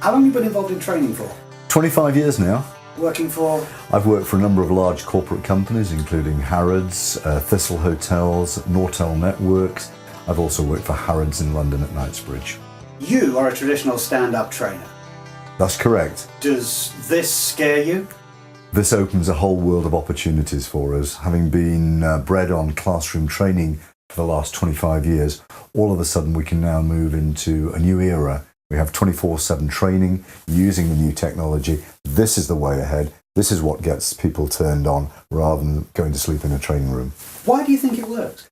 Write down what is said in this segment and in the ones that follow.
How long have you been involved in training for? 25 years now. Working for? I've worked for a number of large corporate companies, including Harrods, Thistle Hotels, Nortel Networks. I've also worked for Harrods in London at Knightsbridge. You are a traditional stand-up trainer. That's correct. Does this scare you? This opens a whole world of opportunities for us. Having been bred on classroom training for the last 25 years, all of a sudden we can now move into a new era. We have 24/7 training using the new technology. This is the way ahead. This is what gets people turned on rather than going to sleep in a training room. Why do you think it works?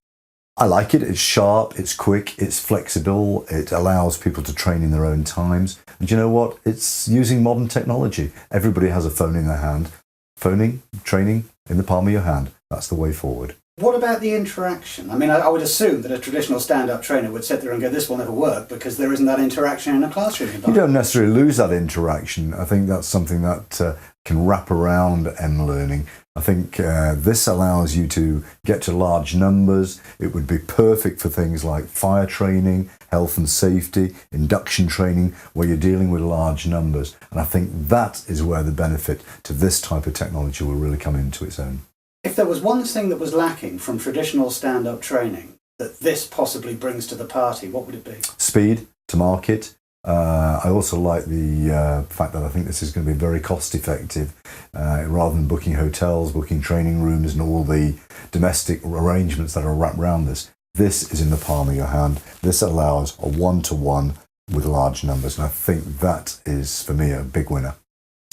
I like it. It's sharp, it's quick, it's flexible. It allows people to train in their own times. And you know what? It's using modern technology. Everybody has a phone in their hand. Phoning, training in the palm of your hand. That's the way forward. What about the interaction? I mean, I would assume that a traditional stand-up trainer would sit there and go, this will never work, because there isn't that interaction in a classroom environment. You don't necessarily lose that interaction. I think that's something that can wrap around M-learning. I think this allows you to get to large numbers. It would be perfect for things like fire training, health and safety, induction training, where you're dealing with large numbers. And I think that is where the benefit to this type of technology will really come into its own. If there was one thing that was lacking from traditional stand-up training that this possibly brings to the party, what would it be? Speed to market. I also like the fact that I think this is going to be very cost effective. Rather than booking hotels, booking training rooms and all the domestic arrangements that are wrapped around this, this is in the palm of your hand. This allows a one-to-one with large numbers, and I think that is, for me, a big winner.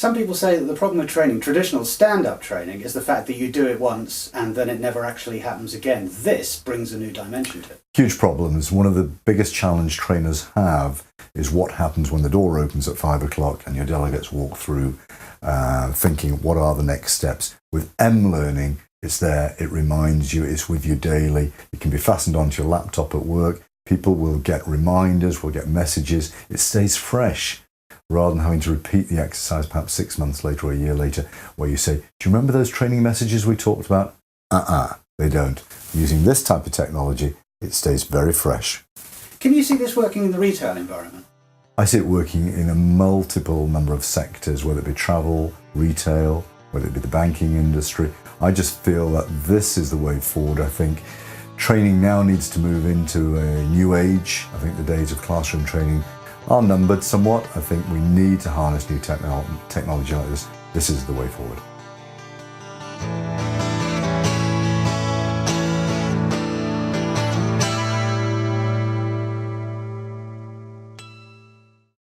Some people say that the problem with training, traditional stand-up training, is the fact that you do it once and then it never actually happens again. This brings a new dimension to it. Huge problems. One of the biggest challenge trainers have is what happens when the door opens at 5 o'clock and your delegates walk through thinking, what are the next steps? With M-learning, it's there, it reminds you, it's with you daily. It can be fastened onto your laptop at work. People will get reminders, will get messages. It stays fresh, rather than having to repeat the exercise perhaps 6 months later or a year later, where you say, do you remember those training messages we talked about? They don't. Using this type of technology, it stays very fresh. Can you see this working in the retail environment? I see it working in a multiple number of sectors, whether it be travel, retail, whether it be the banking industry. I just feel that this is the way forward. I think training now needs to move into a new age. I think the days of classroom training are numbered somewhat. I think we need to harness new technology like this. This is the way forward.